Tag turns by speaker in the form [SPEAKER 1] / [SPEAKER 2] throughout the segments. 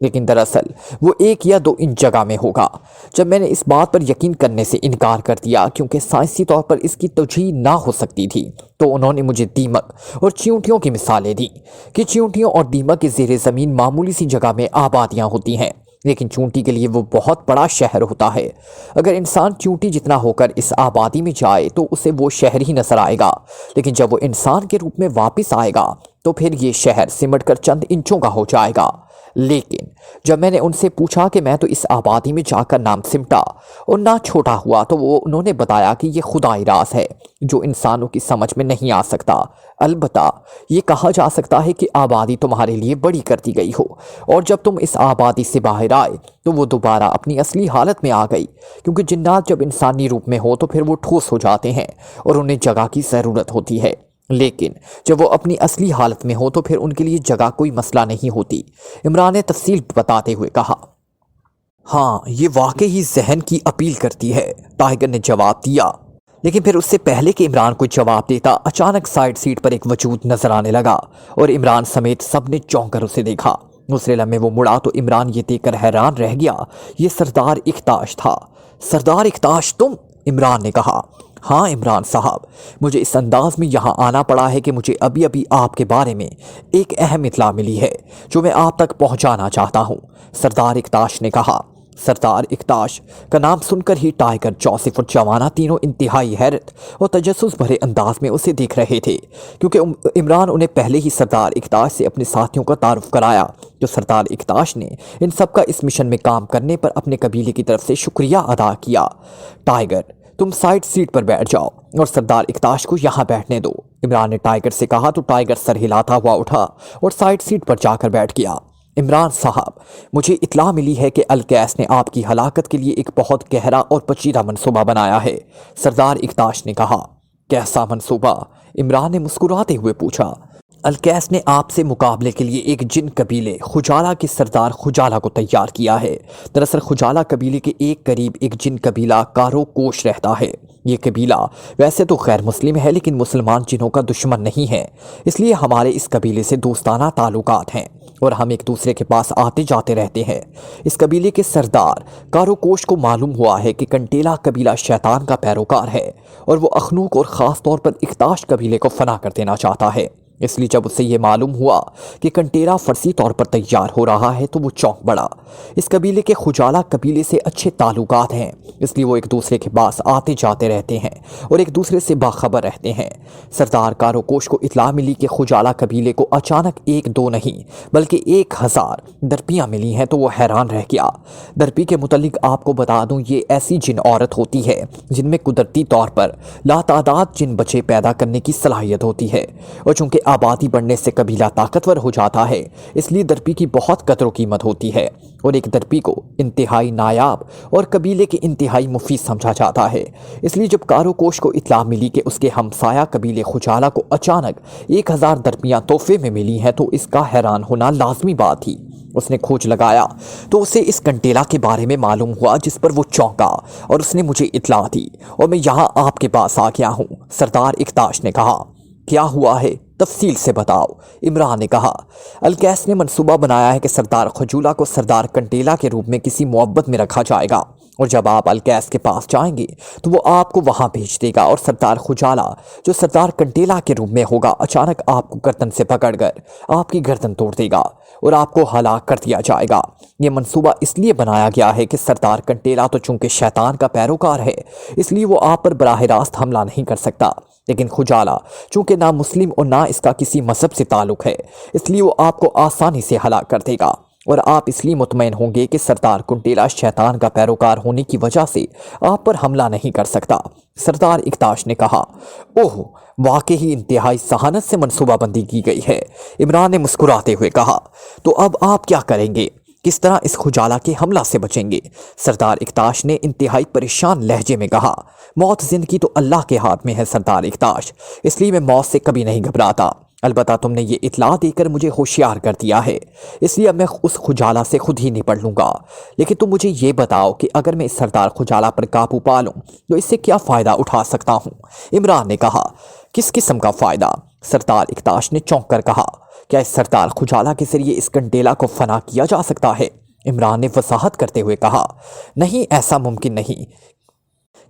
[SPEAKER 1] لیکن دراصل وہ 1 یا 2 انچ جگہ میں ہوگا۔ جب میں نے اس بات پر یقین کرنے سے انکار کر دیا کیونکہ سائنسی طور پر اس کی توجیہ نہ ہو سکتی تھی، تو انہوں نے مجھے دیمک اور چیونٹیوں کی مثالیں دیں کہ چیونٹیوں اور دیمک کے زیر زمین معمولی سی جگہ میں آبادیاں ہوتی ہیں، لیکن چونٹی کے لیے وہ بہت بڑا شہر ہوتا ہے۔ اگر انسان چونٹی جتنا ہو کر اس آبادی میں جائے تو اسے وہ شہر ہی نظر آئے گا، لیکن جب وہ انسان کے روپ میں واپس آئے گا تو پھر یہ شہر سمٹ کر چند انچوں کا ہو جائے گا۔ لیکن جب میں نے ان سے پوچھا کہ میں تو اس آبادی میں جا کر نام سمٹا اور نہ چھوٹا ہوا، تو انہوں نے بتایا کہ یہ خدائی راز ہے جو انسانوں کی سمجھ میں نہیں آ سکتا۔ البتہ یہ کہا جا سکتا ہے کہ آبادی تمہارے لیے بڑی کر دی گئی ہو، اور جب تم اس آبادی سے باہر آئے تو وہ دوبارہ اپنی اصلی حالت میں آ گئی، کیونکہ جنات جب انسانی روپ میں ہو تو پھر وہ ٹھوس ہو جاتے ہیں اور انہیں جگہ کی ضرورت ہوتی ہے، لیکن جب وہ اپنی اصلی حالت میں ہو تو پھر ان کے لیے جگہ کوئی مسئلہ نہیں ہوتی۔ عمران نے تفصیل بتاتے ہوئے کہا، ہاں یہ واقعی ذہن کی اپیل کرتی ہے، ٹائیگر نے جواب دیا۔ لیکن پھر اس سے پہلے کہ عمران کو جواب دیتا، اچانک سائیڈ سیٹ پر ایک وجود نظر آنے لگا اور عمران سمیت سب نے چونک کر اسے دیکھا۔ دوسرے لمحے وہ مڑا تو عمران یہ دیکھ کر حیران رہ گیا، یہ سردار اکتاش تھا۔ سردار اکتاش تم؟ عمران نے کہا۔ ہاں عمران صاحب، مجھے اس انداز میں یہاں آنا پڑا ہے کہ مجھے ابھی آپ کے بارے میں ایک اہم اطلاع ملی ہے جو میں آپ تک پہنچانا چاہتا ہوں، سردار اکتاش نے کہا۔ سردار اکتاش کا نام سن کر ہی ٹائیگر، جوزف اور جوانا تینوں انتہائی حیرت اور تجسس بھرے انداز میں اسے دیکھ رہے تھے، کیونکہ عمران انہیں پہلے ہی سردار اکتاش سے اپنے ساتھیوں کا تعارف کرایا، جو سردار اکتاش نے ان سب کا اس مشن میں کام کرنے پر اپنے قبیلے کی طرف سے شکریہ ادا کیا۔ ٹائیگر تم سائیڈ سیٹ پر بیٹھ جاؤ اور سردار اکتاش کو یہاں بیٹھنے دو، عمران نے ٹائیگر سے کہا تو ٹائیگر سر ہلاتا ہوا اٹھا اور سائیڈ سیٹ پر جا کر بیٹھ گیا۔ عمران صاحب، مجھے اطلاع ملی ہے کہ القیس نے آپ کی ہلاکت کے لیے ایک بہت گہرا اور پیچیدہ منصوبہ بنایا ہے، سردار اکتاش نے کہا۔ کیسا منصوبہ؟ عمران نے مسکراتے ہوئے پوچھا۔ القیس نے آپ سے مقابلے کے لیے ایک جن قبیلے خجالہ کے سردار خجالہ کو تیار کیا ہے۔ دراصل خجالہ قبیلے کے ایک قریب ایک جن قبیلہ کارو کوش رہتا ہے۔ یہ قبیلہ ویسے تو غیر مسلم ہے لیکن مسلمان جنوں کا دشمن نہیں ہے، اس لیے ہمارے اس قبیلے سے دوستانہ تعلقات ہیں اور ہم ایک دوسرے کے پاس آتے جاتے رہتے ہیں۔ اس قبیلے کے سردار کارو کوش کو معلوم ہوا ہے کہ کنٹیلا قبیلہ شیطان کا پیروکار ہے اور وہ اخنوق اور خاص طور پر اکتاش قبیلے کو فنا کر دینا چاہتا ہے۔ اس لیے جب اسے یہ معلوم ہوا کہ کنٹیرا فرسی طور پر تیار ہو رہا ہے تو وہ چونک پڑا۔ اس قبیلے کے خجالہ قبیلے سے اچھے تعلقات ہیں، اس لیے وہ ایک دوسرے کے پاس آتے جاتے رہتے ہیں اور ایک دوسرے سے باخبر رہتے ہیں۔ سردار کارو کوش کو اطلاع ملی کہ خجالہ قبیلے کو اچانک 1-2 نہیں بلکہ 1000 درپیاں ملی ہیں تو وہ حیران رہ گیا۔ درپی کے متعلق آپ کو بتا دوں، یہ ایسی جن عورت ہوتی ہے جن میں قدرتی طور پر لاتعداد جن بچے پیدا کرنے کی صلاحیت ہوتی ہے، اور چونکہ آبادی بڑھنے سے قبیلہ طاقتور ہو جاتا ہے اس لیے درپی کی بہت قدر و قیمت ہوتی ہے اور ایک درپی کو انتہائی نایاب اور قبیلے کے انتہائی مفید سمجھا جاتا ہے۔ اس لیے جب کارو کوش کو اطلاع ملی کہ اس کے ہمسایہ قبیلے خجالہ کو اچانک 1000 درپیاں تحفے میں ملی ہیں تو اس کا حیران ہونا لازمی بات تھی۔ اس نے کھوج لگایا تو اسے اس کنٹیلا کے بارے میں معلوم ہوا جس پر وہ چونکا اور اس نے مجھے اطلاع دی اور میں یہاں آپ کے پاس آ گیا ہوں، سردار اکتاش نے کہا۔ کیا ہوا ہے؟ تفصیل سے بتاؤ، عمران نے کہا۔ القیس نے منصوبہ بنایا ہے کہ سردار خجولہ کو سردار کنٹیلا کے روپ میں کسی معبد میں رکھا جائے گا اور جب آپ القیس کے پاس جائیں گے تو وہ آپ کو وہاں بھیج دے گا اور سردار خجالہ جو سردار کنٹیلا کے روپ میں ہوگا اچانک آپ کو گردن سے پکڑ کر آپ کی گردن توڑ دے گا اور آپ کو ہلاک کر دیا جائے گا۔ یہ منصوبہ اس لیے بنایا گیا ہے کہ سردار کنٹیلا تو چونکہ شیطان کا پیروکار ہے اس لیے وہ آپ پر براہ راست حملہ نہیں کر سکتا، لیکن خجالہ چونکہ نہ مسلم اور نہ اس کا کسی مذہب سے تعلق ہے اس لیے وہ آپ کو آسانی سے ہلاک کر دے گا اور آپ اس لیے مطمئن ہوں گے کہ سردار کنٹیلا شیطان کا پیروکار ہونے کی وجہ سے آپ پر حملہ نہیں کر سکتا، سردار اکتاش نے کہا۔ اوہ، واقعی انتہائی ذہانت سے منصوبہ بندی کی گئی ہے، عمران نے مسکراتے ہوئے کہا۔ تو اب آپ کیا کریں گے؟ کس طرح اس خجالہ کے حملہ سے بچیں گے؟ سردار اکتاش نے انتہائی پریشان لہجے میں کہا۔ موت زندگی تو اللہ کے ہاتھ میں ہے سردار اکتاش، اس لیے میں موت سے کبھی نہیں گھبراتا۔ البتہ تم نے یہ اطلاع دے کر مجھے ہوشیار کر دیا ہے، اس لیے اب میں اس خجالہ سے خود ہی نپٹ لوں گا۔ لیکن تم مجھے یہ بتاؤ کہ اگر میں اس سردار خجالہ پر قابو پا لوں تو اس سے کیا فائدہ اٹھا سکتا ہوں؟ عمران نے کہا۔ کس قسم کا فائدہ؟ سردار اکتاش نے چونک کر کہا۔ کیا اس سردار خجالہ کے ذریعے اس کنڈیلا کو فنا کیا جا سکتا ہے؟ عمران نے وضاحت کرتے ہوئے کہا، نہیں، ایسا ممکن نہیں،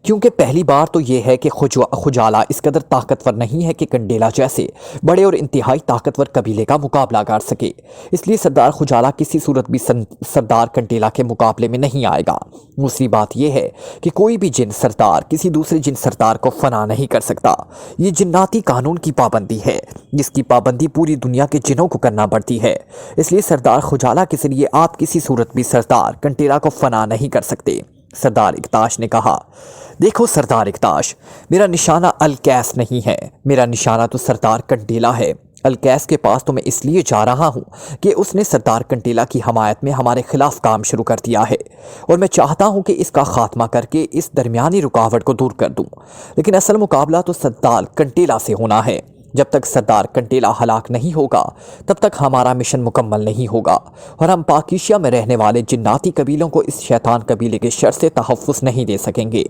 [SPEAKER 1] کیونکہ پہلی بار تو یہ ہے کہ خجالہ اس قدر طاقتور نہیں ہے کہ کنڈیلا جیسے بڑے اور انتہائی طاقتور قبیلے کا مقابلہ کر سکے، اس لیے سردار خجالہ کسی صورت بھی سردار کنڈیلا کے مقابلے میں نہیں آئے گا۔ دوسری بات یہ ہے کہ کوئی بھی جن سردار کسی دوسرے جن سردار کو فنا نہیں کر سکتا، یہ جناتی قانون کی پابندی ہے جس کی پابندی پوری دنیا کے جنوں کو کرنا پڑتی ہے، اس لیے سردار خجالہ کے ذریعے آپ کسی صورت بھی سردار کنڈیلا کو فنا نہیں کر سکتے۔ سردار اکتاش نے کہا، دیکھو سردار اکتاش، میرا نشانہ الکیس نہیں ہے، میرا نشانہ تو سردار کنڈیلا ہے۔ الکیس کے پاس تو میں اس لیے جا رہا ہوں کہ اس نے سردار کنڈیلا کی حمایت میں ہمارے خلاف کام شروع کر دیا ہے اور میں چاہتا ہوں کہ اس کا خاتمہ کر کے اس درمیانی رکاوٹ کو دور کر دوں، لیکن اصل مقابلہ تو سردار کنڈیلا سے ہونا ہے۔ جب تک سردار کنڈیلا ہلاک نہیں ہوگا تب تک ہمارا مشن مکمل نہیں ہوگا، اور ہم پاک ایشیا میں رہنے والے جناتی قبیلوں کو اس شیطان قبیلے کے شر سے تحفظ نہیں دے سکیں گے۔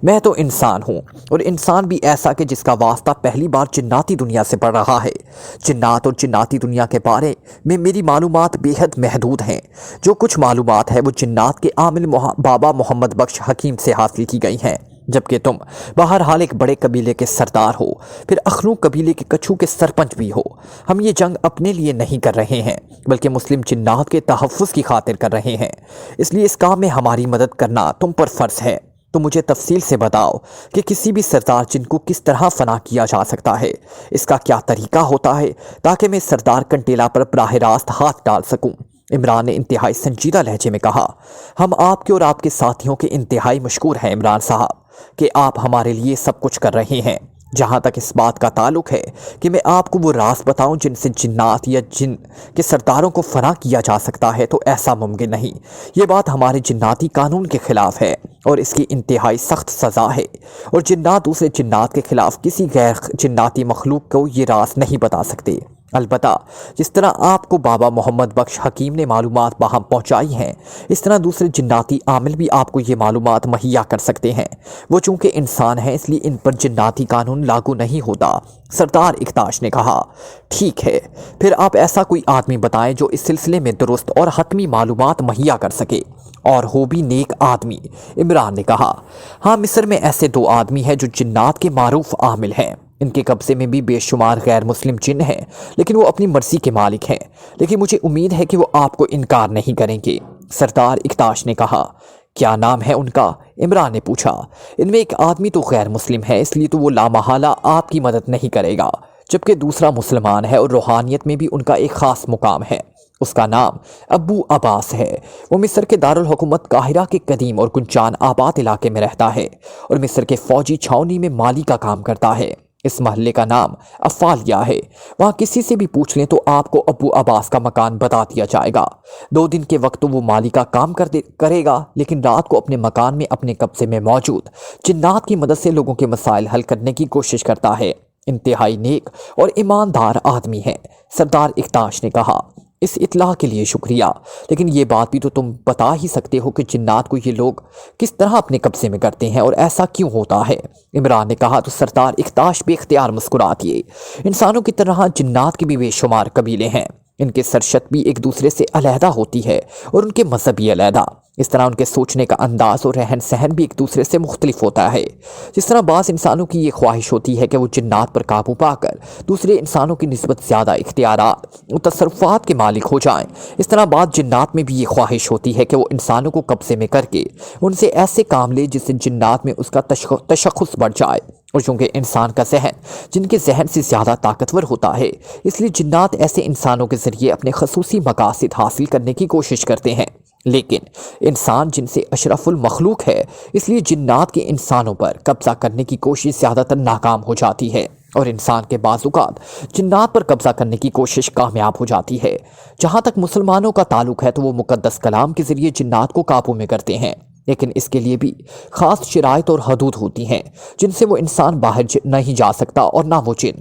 [SPEAKER 1] میں تو انسان ہوں، اور انسان بھی ایسا کہ جس کا واسطہ پہلی بار جناتی دنیا سے پڑ رہا ہے۔ جنات اور جناتی دنیا کے بارے میں میری معلومات بے حد محدود ہیں۔ جو کچھ معلومات ہے وہ جنات کے عامل بابا محمد بخش حکیم سے حاصل کی گئی ہیں، جبکہ تم بہرحال ایک بڑے قبیلے کے سردار ہو، پھر اخنوق قبیلے کے کچھو کے سرپنچ بھی ہو۔ ہم یہ جنگ اپنے لیے نہیں کر رہے ہیں بلکہ مسلم جنات کے تحفظ کی خاطر کر رہے ہیں، اس لیے اس کام میں ہماری مدد کرنا تم پر فرض ہے۔ تو مجھے تفصیل سے بتاؤ کہ کسی بھی سردار جن کو کس طرح فنا کیا جا سکتا ہے، اس کا کیا طریقہ ہوتا ہے تاکہ میں سردار کنڈیلا پر براہ راست ہاتھ ڈال سکوں۔ عمران نے انتہائی سنجیدہ لہجے میں کہا، ہم آپ کے اور آپ کے ساتھیوں کے انتہائی مشکور ہیں عمران صاحب کہ آپ ہمارے لیے سب کچھ کر رہے ہیں۔ جہاں تک اس بات کا تعلق ہے کہ میں آپ کو وہ راز بتاؤں جن سے جنات یا جن کے سرداروں کو فنا کیا جا سکتا ہے، تو ایسا ممکن نہیں۔ یہ بات ہمارے جناتی قانون کے خلاف ہے اور اس کی انتہائی سخت سزا ہے، اور جنات دوسرے جنات کے خلاف کسی غیر جناتی مخلوق کو یہ راز نہیں بتا سکتے۔ البتہ جس طرح آپ کو بابا محمد بخش حکیم نے معلومات باہم پہنچائی ہیں، اس طرح دوسرے جناتی عامل بھی آپ کو یہ معلومات مہیا کر سکتے ہیں۔ وہ چونکہ انسان ہیں اس لیے ان پر جناتی قانون لاگو نہیں ہوتا۔ سردار اکتاش نے کہا، ٹھیک ہے، پھر آپ ایسا کوئی آدمی بتائیں جو اس سلسلے میں درست اور حتمی معلومات مہیا کر سکے، اور ہو بھی نیک آدمی۔ عمران نے کہا، ہاں، مصر میں ایسے 2 آدمی ہیں جو جنات کے معروف عامل ہیں۔ ان کے قبضے میں بھی بے شمار غیر مسلم جن ہیں، لیکن وہ اپنی مرضی کے مالک ہیں، لیکن مجھے امید ہے کہ وہ آپ کو انکار نہیں کریں گے۔ سردار اکتاش نے کہا، کیا نام ہے ان کا؟ عمران نے پوچھا۔ ان میں ایک آدمی تو غیر مسلم ہے، اس لیے تو وہ لامحالہ آپ کی مدد نہیں کرے گا، جبکہ دوسرا مسلمان ہے اور روحانیت میں بھی ان کا ایک خاص مقام ہے۔ اس کا نام ابو عباس ہے۔ وہ مصر کے دارالحکومت قاہرہ کے قدیم اور گنجان آباد علاقے میں رہتا ہے اور مصر کے فوجی چھاؤنی میں مالی کا کام کرتا ہے۔ اس محلے کا نام افالیہ ہے۔ وہاں کسی سے بھی پوچھ لیں تو آپ کو ابو عباس کا مکان بتا دیا جائے گا۔ 2 دن کے وقت تو وہ مالی کا کام کرے گا، لیکن رات کو اپنے مکان میں اپنے قبضے میں موجود جنات کی مدد سے لوگوں کے مسائل حل کرنے کی کوشش کرتا ہے۔ انتہائی نیک اور ایماندار آدمی ہے۔ سردار اکتاش نے کہا، اس اطلاع کے لیے شکریہ، لیکن یہ بات بھی تو تم بتا ہی سکتے ہو کہ جنات کو یہ لوگ کس طرح اپنے قبضے میں کرتے ہیں اور ایسا کیوں ہوتا ہے؟ عمران نے کہا تو سردار اکتاش بے اختیار مسکرا دیے۔ انسانوں کی طرح جنات کے بھی بے شمار قبیلے ہیں، ان کے سرشت بھی ایک دوسرے سے علیحدہ ہوتی ہے اور ان کے مذہب بھی علیحدہ۔ اس طرح ان کے سوچنے کا انداز اور رہن سہن بھی ایک دوسرے سے مختلف ہوتا ہے۔ جس طرح بعض انسانوں کی یہ خواہش ہوتی ہے کہ وہ جنات پر قابو پا کر دوسرے انسانوں کی نسبت زیادہ اختیارات اور تصرفات کے مالک ہو جائیں، اس طرح بعض جنات میں بھی یہ خواہش ہوتی ہے کہ وہ انسانوں کو قبضے میں کر کے ان سے ایسے کام لے جس سے جنات میں اس کا تشخص بڑھ جائے۔ اور چونکہ انسان کا ذہن جن کے ذہن سے زیادہ طاقتور ہوتا ہے، اس لیے جنات ایسے انسانوں کے ذریعے اپنے خصوصی مقاصد حاصل کرنے کی کوشش کرتے ہیں۔ لیکن انسان جن سے اشرف المخلوق ہے، اس لیے جنات کے انسانوں پر قبضہ کرنے کی کوشش زیادہ تر ناکام ہو جاتی ہے، اور انسان کے بعض اوقات جنات پر قبضہ کرنے کی کوشش کامیاب ہو جاتی ہے۔ جہاں تک مسلمانوں کا تعلق ہے تو وہ مقدس کلام کے ذریعے جنات کو قابو میں کرتے ہیں، لیکن اس کے لیے بھی خاص شرائط اور حدود ہوتی ہیں جن سے وہ انسان باہر نہیں جا سکتا، اور نہ وہ جن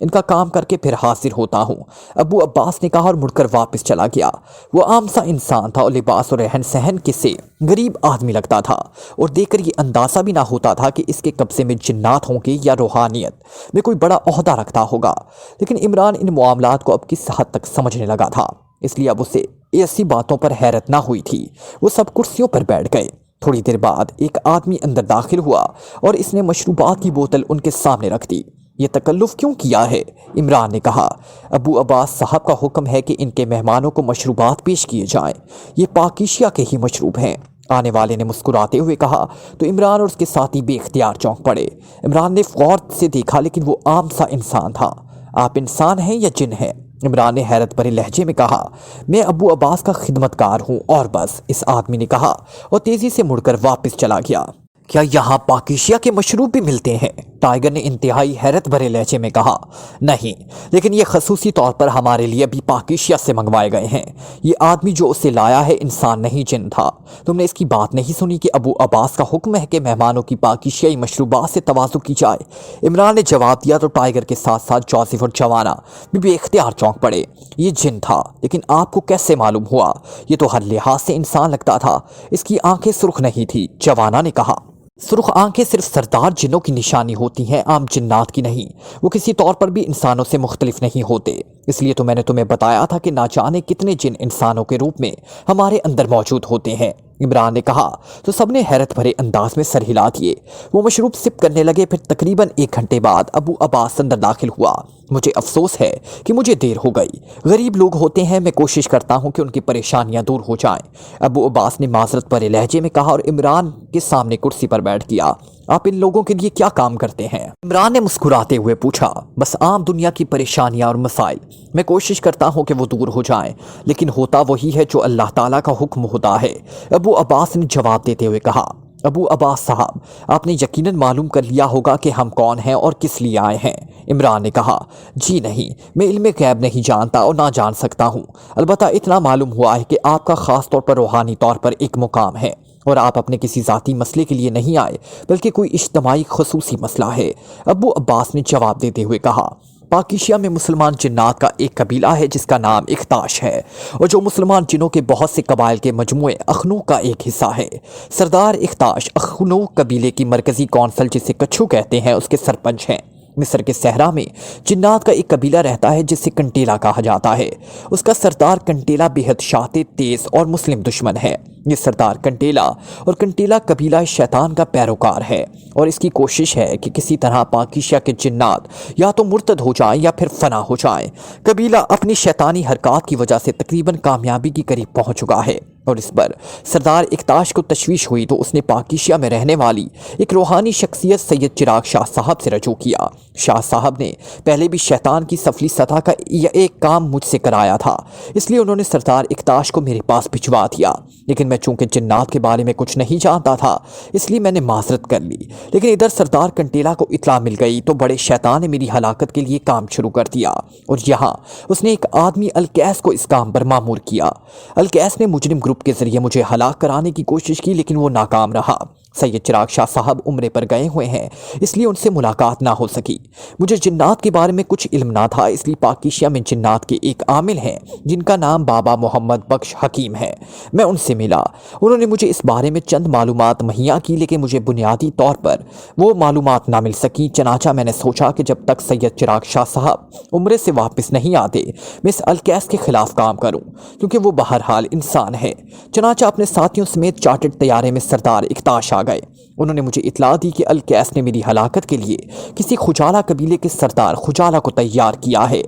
[SPEAKER 1] ان کا کام کر کے پھر حاضر ہوتا ہوں، ابو عباس نے کہا اور مڑ کر واپس چلا گیا۔ وہ عام سا انسان تھا اور لباس اور رہن سہن کے سے غریب آدمی لگتا تھا، اور دیکھ کر یہ اندازہ بھی نہ ہوتا تھا کہ اس کے قبضے میں جنات ہوں گے یا روحانیت میں کوئی بڑا عہدہ رکھتا ہوگا۔ لیکن عمران ان معاملات کو اب کس حد تک سمجھنے لگا تھا، اس لیے اب اسے ایسی باتوں پر حیرت نہ ہوئی تھی۔ وہ سب کرسیوں پر بیٹھ گئے۔ تھوڑی دیر بعد ایک آدمی اندر داخل ہوا اور اس نے مشروبات کی بوتل ان کے سامنے رکھ دی۔ یہ تکلف کیوں کیا ہے؟ عمران نے کہا۔ ابو عباس صاحب کا حکم ہے کہ ان کے مہمانوں کو مشروبات پیش کیے جائیں، یہ پاکیشیا کے ہی مشروب ہیں۔ آنے والے نے مسکراتے ہوئے کہا تو عمران اور اس کے ساتھی بے اختیار چونک پڑے۔ عمران نے غور سے دیکھا لیکن وہ عام سا انسان تھا۔ آپ انسان ہیں یا جن ہیں؟ عمران نے حیرت بھرے لہجے میں کہا۔ میں ابو عباس کا خدمتگار ہوں اور بس، اس آدمی نے کہا اور تیزی سے مڑ کر واپس چلا گیا۔ کیا یہاں پاکیشیا کے مشروب بھی ملتے ہیں؟ ٹائیگر نے انتہائی حیرت بھرے لہجے میں کہا۔ نہیں، لیکن یہ خصوصی طور پر ہمارے لیے بھی پاکیشیا سے منگوائے گئے ہیں۔ یہ آدمی جو اسے لایا ہے انسان نہیں جن تھا۔ تم نے اس کی بات نہیں سنی کہ ابو عباس کا حکم ہے کہ مہمانوں کی پاکیشیائی مشروبات سے تواضع کی جائے؟ عمران نے جواب دیا تو ٹائیگر کے ساتھ ساتھ جوزف اور جوانا بھی بے اختیار چونک پڑے۔ یہ جن تھا، لیکن آپ کو کیسے معلوم ہوا؟ یہ تو ہر لحاظ سے انسان لگتا تھا۔ اس کی آنکھیں سرخ نہیں تھی، جوانا نے کہا۔ سرخ آنکھیں صرف سردار جنوں کی نشانی ہوتی ہیں، عام جنات کی نہیں۔ وہ کسی طور پر بھی انسانوں سے مختلف نہیں ہوتے، اس لیے تو میں نے تمہیں بتایا تھا کہ نہ جانے کتنے جن انسانوں کے روپ میں ہمارے اندر موجود ہوتے ہیں، عمران نے کہا۔ تو سب نے حیرت بھرے انداز میں سر ہلا دیے۔ وہ مشروب سپ کرنے لگے۔ پھر تقریباً 1 گھنٹے بعد ابو عباس اندر داخل ہوا۔ مجھے افسوس ہے کہ مجھے دیر ہو گئی۔ غریب لوگ ہوتے ہیں، میں کوشش کرتا ہوں کہ ان کی پریشانیاں دور ہو جائیں، ابو عباس نے معذرت بھرے لہجے میں کہا اور عمران کے سامنے کرسی پر بیٹھ گیا۔ آپ ان لوگوں کے لیے کیا کام کرتے ہیں؟ عمران نے مسکراتے ہوئے پوچھا۔ بس عام دنیا کی پریشانیاں اور مسائل، میں کوشش کرتا ہوں کہ وہ دور ہو جائیں، لیکن ہوتا وہی ہے جو اللہ تعالیٰ کا حکم ہوتا ہے، ابو عباس نے جواب دیتے ہوئے کہا۔ ابو عباس صاحب، آپ نے یقیناً معلوم کر لیا ہوگا کہ ہم کون ہیں اور کس لیے آئے ہیں، عمران نے کہا۔ جی نہیں، میں علم غیب نہیں جانتا اور نہ جان سکتا ہوں، البتہ اتنا معلوم ہوا ہے کہ آپ کا خاص طور پر روحانی طور پر ایک مقام ہے، اور آپ اپنے کسی ذاتی مسئلے کے لیے نہیں آئے بلکہ کوئی اجتماعی خصوصی مسئلہ ہے، ابو عباس نے جواب دیتے ہوئے کہا۔ پاکیشیا میں مسلمان جنات کا ایک قبیلہ ہے جس کا نام اختاش ہے، اور جو مسلمان جنوں کے بہت سے قبائل کے مجموعے اخنوق کا ایک حصہ ہے۔ سردار اختاش اخنوق قبیلے کی مرکزی کونسل جسے کچھو کہتے ہیں اس کے سرپنچ ہیں۔ مصر کے صحرا میں جنات کا ایک قبیلہ رہتا ہے جسے کنٹیلا کہا جاتا ہے۔ اس کا سردار کنٹیلا بےحد شاطر، تیز اور مسلم دشمن ہے۔ یہ سردار کنٹیلا اور کنٹیلا قبیلہ شیطان کا پیروکار ہے، اور اس کی کوشش ہے کہ کسی طرح پاکیشیا کے جنات یا تو مرتد ہو جائیں یا پھر فنا ہو جائیں۔ قبیلہ اپنی شیطانی حرکات کی وجہ سے تقریباً کامیابی کی قریب پہنچ چکا ہے، اور اس پر سردار اختاش کو تشویش ہوئی تو اس نے پاکیشیا میں رہنے والی ایک روحانی شخصیت سید چراغ شاہ صاحب سے رجوع کیا۔ شاہ صاحب نے پہلے بھی شیطان کی سفلی سطح کا ایک کام مجھ سے کرایا تھا، اس لیے انہوں نے سردار اختاش کو میرے پاس بھجوا دیا، لیکن میں چونکہ جنات کے بارے میں کچھ نہیں جانتا تھا اس لیے میں نے معذرت کر لی۔ لیکن ادھر سردار کنٹیلا کو اطلاع مل گئی تو بڑے شیطان نے میری ہلاکت کے لیے کام شروع کر دیا، اور یہاں اس نے ایک آدمی الکیس کو اس کام پر مامور کیا۔ الکیس نے مجرم گروپ کے ذریعے مجھے ہلاک کرانے کی کوشش کی، لیکن وہ ناکام رہا۔ سید چراغ شاہ صاحب عمرے پر گئے ہوئے ہیں، اس لیے ان سے ملاقات نہ ہو سکی۔ مجھے جنات کے بارے میں کچھ علم نہ تھا، اس لیے پاکیشیا میں جنات کے ایک عامل ہیں جن کا نام بابا محمد بخش حکیم ہے۔ میں ان سے ملا، انہوں نے مجھے اس بارے میں چند معلومات مہیا کی، لیکن مجھے بنیادی طور پر وہ معلومات نہ مل سکی۔ چنانچہ میں نے سوچا کہ جب تک سید چراغ شاہ صاحب عمرے سے واپس نہیں آتے میں اس الکیس کے خلاف کام کروں، کیونکہ وہ بہرحال انسان ہے۔ چنانچہ اپنے ساتھیوں سمیت چارٹرڈ طیارے میں سردار اختاش آ گئے۔ انہوں نے مجھے اطلاع دی کہ الکیس نے میری ہلاکت کے لیے کسی خجالہ قبیلے کے سردار خجالہ کو تیار کیا ہے،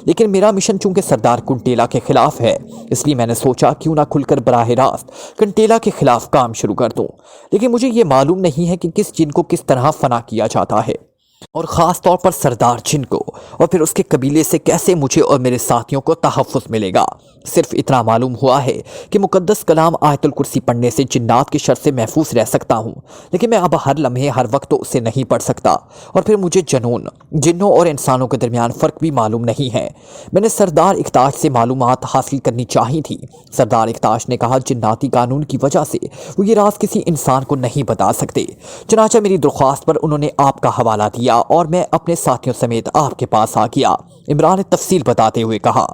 [SPEAKER 1] لیکن میرا مشن چونکہ سردار کنٹیلا کے خلاف ہے، اس لیے میں نے سوچا کیوں نہ کھل کر براہ راست کنٹیلا کے خلاف کام شروع کر دوں۔ لیکن مجھے یہ معلوم نہیں ہے کہ کس جن کو کس طرح فنا کیا جاتا ہے، اور خاص طور پر سردار جن کو، اور پھر اس کے قبیلے سے کیسے مجھے اور میرے ساتھیوں کو تحفظ ملے گا۔ صرف اتنا معلوم ہوا ہے کہ مقدس کلام آیت الکرسی پڑھنے سے جنات کی شر سے محفوظ رہ سکتا ہوں، لیکن میں اب ہر لمحے ہر وقت تو اسے نہیں پڑھ سکتا، اور پھر مجھے جنوں اور انسانوں کے درمیان فرق بھی معلوم نہیں ہے۔ میں نے سردار اختاش سے معلومات حاصل کرنی چاہی تھی۔ سردار اختاش نے کہا جناتی قانون کی وجہ سے وہ یہ راز کسی انسان کو نہیں بتا سکتے، چنانچہ میری درخواست پر انہوں نے آپ کا حوالہ دیا اور میں اپنے ساتھیوں سمیت آپ کے پاس آ گیا۔ عمران نے تفصیل بتاتے ہوئے کہا،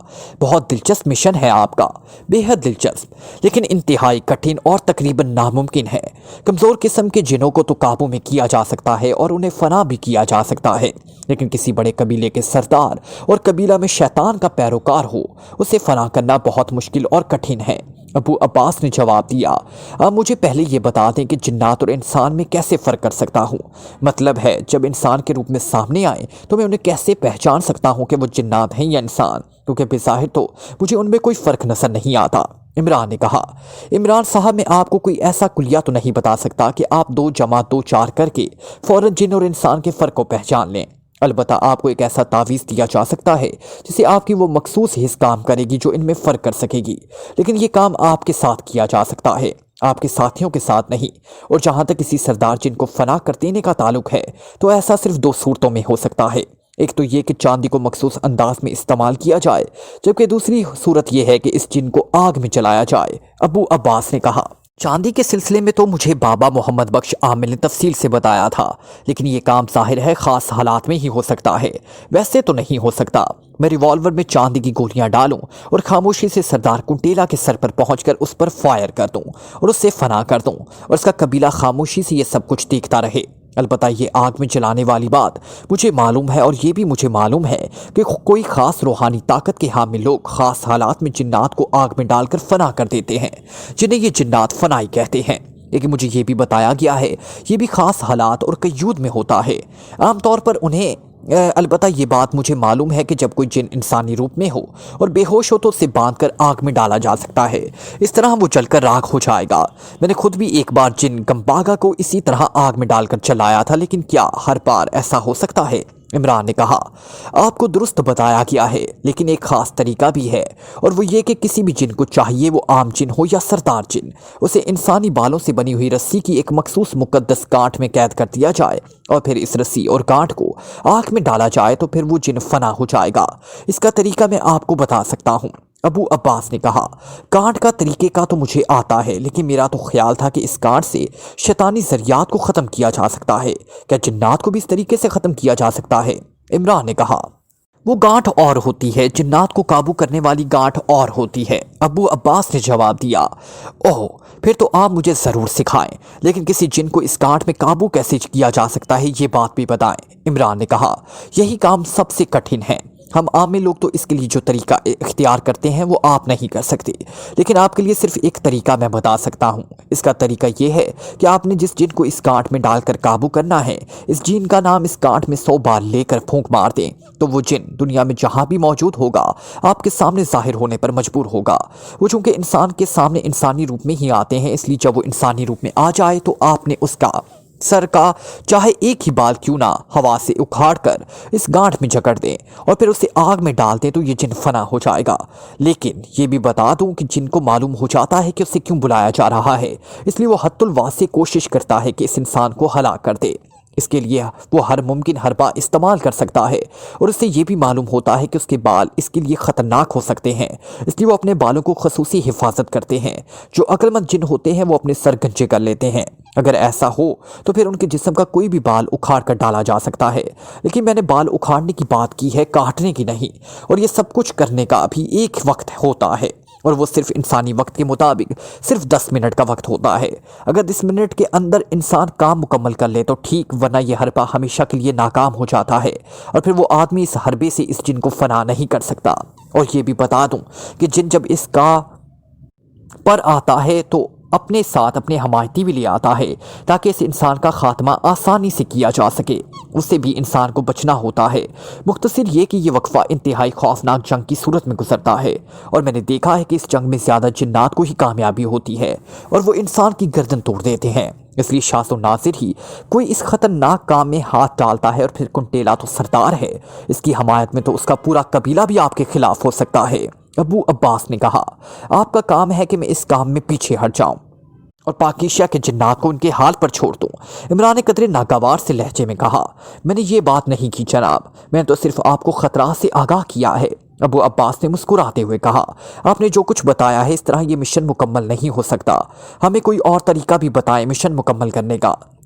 [SPEAKER 1] بہت دلچسپ مشن ہے آپ کا، بے حد دلچسپ، لیکن انتہائی کٹھن اور تقریباً ناممکن ہے۔ کمزور قسم کے جنوں کو تو قابو میں کیا جا سکتا ہے اور انہیں فنا بھی کیا جا سکتا ہے، لیکن کسی بڑے قبیلے کے سردار اور قبیلہ میں شیطان کا پیروکار ہو، اسے فنا کرنا بہت مشکل اور کٹھن ہے۔ ابو عباس نے جواب دیا، آپ مجھے پہلے یہ بتا دیں کہ جنات اور انسان میں کیسے فرق کر سکتا ہوں؟ مطلب ہے جب انسان کے روپ میں سامنے آئیں تو میں انہیں کیسے پہچان سکتا ہوں کہ وہ جنات ہیں یا انسان، کیونکہ بظاہر تو مجھے ان میں کوئی فرق نظر نہیں آتا۔ عمران نے کہا، عمران صاحب میں آپ کو کوئی ایسا کلیہ تو نہیں بتا سکتا کہ آپ 2 + 2 4 کر کے فوراً جن اور انسان کے فرق کو پہچان لیں۔ البتہ آپ کو ایک ایسا تعویذ دیا جا سکتا ہے جسے آپ کی وہ مخصوص حص کام کرے گی جو ان میں فرق کر سکے گی، لیکن یہ کام آپ کے ساتھ کیا جا سکتا ہے، آپ کے ساتھیوں کے ساتھ نہیں۔ اور جہاں تک کسی سردار جن کو فنا کر دینے کا تعلق ہے تو ایسا صرف 2 صورتوں میں ہو سکتا ہے، ایک تو یہ کہ چاندی کو مخصوص انداز میں استعمال کیا جائے، جبکہ دوسری صورت یہ ہے کہ اس جن کو آگ میں جلایا جائے۔ ابو عباس نے کہا، چاندی کے سلسلے میں تو مجھے بابا محمد بخش عامل نے تفصیل سے بتایا تھا، لیکن یہ کام ظاہر ہے خاص حالات میں ہی ہو سکتا ہے، ویسے تو نہیں ہو سکتا۔ میں ریوالور میں چاندی کی گولیاں ڈالوں اور خاموشی سے سردار کنٹیلا کے سر پر پہنچ کر اس پر فائر کر دوں اور اسے فنا کر دوں اور اس کا قبیلہ خاموشی سے یہ سب کچھ دیکھتا رہے۔ البتہ یہ آگ میں جلانے والی بات مجھے معلوم ہے، اور یہ بھی مجھے معلوم ہے کہ کوئی خاص روحانی طاقت کے حامل لوگ خاص حالات میں جنات کو آگ میں ڈال کر فنا کر دیتے ہیں، جنہیں یہ جنات فنائی کہتے ہیں۔ لیکن مجھے یہ بھی بتایا گیا ہے یہ بھی خاص حالات اور قیود میں ہوتا ہے، عام طور پر انہیں البتہ یہ بات مجھے معلوم ہے کہ جب کوئی جن انسانی روپ میں ہو اور بے ہوش ہو تو اسے باندھ کر آگ میں ڈالا جا سکتا ہے، اس طرح وہ جل کر راکھ ہو جائے گا۔ میں نے خود بھی ایک بار جن گمباگا کو اسی طرح آگ میں ڈال کر جلایا تھا، لیکن کیا ہر بار ایسا ہو سکتا ہے؟ عمران نے کہا، آپ کو درست بتایا گیا ہے، لیکن ایک خاص طریقہ بھی ہے، اور وہ یہ کہ کسی بھی جن کو چاہیے وہ عام جن ہو یا سردار جن، اسے انسانی بالوں سے بنی ہوئی رسی کی ایک مخصوص مقدس گانٹھ میں قید کر دیا جائے اور پھر اس رسی اور گانٹھ کو آگ میں ڈالا جائے تو پھر وہ جن فنا ہو جائے گا۔ اس کا طریقہ میں آپ کو بتا سکتا ہوں۔ ابو عباس نے کہا، گانٹھ کا طریقہ کا تو مجھے آتا ہے، لیکن میرا تو خیال تھا کہ اس گانٹھ سے شیطانی ذریات کو ختم کیا جا سکتا ہے، کیا جنات کو بھی اس طریقے سے ختم کیا جا سکتا ہے؟ عمران نے کہا، وہ گانٹھ اور ہوتی ہے، جنات کو قابو کرنے والی گانٹھ اور ہوتی ہے۔ ابو عباس نے جواب دیا، اوہ پھر تو آپ مجھے ضرور سکھائیں، لیکن کسی جن کو اس گانٹھ میں قابو کیسے کیا جا سکتا ہے یہ بات بھی بتائیں۔ عمران نے کہا، یہی کام سب سے کٹھن ہے، ہم عام لوگ تو اس کے لیے جو طریقہ اختیار کرتے ہیں وہ آپ نہیں کر سکتے، لیکن آپ کے لیے صرف ایک طریقہ میں بتا سکتا ہوں۔ اس کا طریقہ یہ ہے کہ آپ نے جس جن کو اس گانٹھ میں ڈال کر قابو کرنا ہے، اس جن کا نام اس گانٹھ میں 100 بار لے کر پھونک مار دیں تو وہ جن دنیا میں جہاں بھی موجود ہوگا آپ کے سامنے ظاہر ہونے پر مجبور ہوگا۔ وہ چونکہ انسان کے سامنے انسانی روپ میں ہی آتے ہیں، اس لیے جب وہ انسانی روپ میں آ جائے تو آپ نے اس کا سر کا چاہے ایک ہی بال کیوں نہ ہوا سے اکھاڑ کر اس گانٹھ میں جکڑ دیں اور پھر اسے آگ میں ڈال دیں تو یہ جن فنا ہو جائے گا۔ لیکن یہ بھی بتا دوں کہ جن کو معلوم ہو جاتا ہے کہ اسے کیوں بلایا جا رہا ہے، اس لیے وہ حد الواسع کوشش کرتا ہے کہ اس انسان کو ہلاک کر دے۔ اس کے لیے وہ ہر ممکن حربہ استعمال کر سکتا ہے، اور اسے یہ بھی معلوم ہوتا ہے کہ اس کے بال اس کے لیے خطرناک ہو سکتے ہیں، اس لیے وہ اپنے بالوں کو خصوصی حفاظت کرتے ہیں۔ جو عقل مند جن ہوتے ہیں وہ اپنے سر گنجے کر لیتے ہیں، اگر ایسا ہو تو پھر ان کے جسم کا کوئی بھی بال اکھاڑ کر ڈالا جا سکتا ہے، لیکن میں نے بال اکھاڑنے کی بات کی ہے، کاٹنے کی نہیں، اور یہ سب کچھ کرنے کا بھی ایک وقت ہوتا ہے، اور وہ صرف انسانی وقت کے مطابق صرف 10 منٹ کا وقت ہوتا ہے۔ اگر 10 منٹ کے اندر انسان کام مکمل کر لے تو ٹھیک، ورنہ یہ حربہ ہمیشہ کے لیے ناکام ہو جاتا ہے، اور پھر وہ آدمی اس حربے سے اس جن کو فنا نہیں کر سکتا۔ اور یہ بھی بتا دوں کہ جن جب اس کا پر آتا ہے تو اپنے ساتھ اپنے حمایتی بھی لے آتا ہے تاکہ اس انسان کا خاتمہ آسانی سے کیا جا سکے، اس سے بھی انسان کو بچنا ہوتا ہے۔ مختصر یہ کہ یہ وقفہ انتہائی خوفناک جنگ کی صورت میں گزرتا ہے، اور میں نے دیکھا ہے کہ اس جنگ میں زیادہ جنات کو ہی کامیابی ہوتی ہے اور وہ انسان کی گردن توڑ دیتے ہیں، اس لیے شاذ و نادر ہی کوئی اس خطرناک کام میں ہاتھ ڈالتا ہے، اور پھر کنٹیلا تو سردار ہے، اس کی حمایت میں تو اس کا پورا قبیلہ بھی آپ کے خلاف ہو سکتا ہے۔ ابو عباس نے کہا، آپ کا کام ہے کہ میں اس کام میں پیچھے ہٹ جاؤں اور پاکیشیا کے جنات کو ان کے حال پر چھوڑ دوں۔ عمران نے قدرے ناگوار سے لہجے میں کہا، میں نے یہ بات نہیں کی جناب، میں نے تو صرف آپ کو خطرات سے آگاہ کیا ہے۔ ابو عباس نے مسکراتے ہوئے کہا، آپ نے جو کچھ بتایا ہے اس طرح یہ مشن مکمل نہیں ہو سکتا، ہمیں کوئی اور طریقہ بھی بتائیں مشن مکمل کرنے کا۔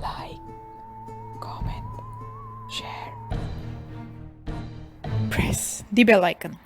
[SPEAKER 2] Like, comment, share, press the bell icon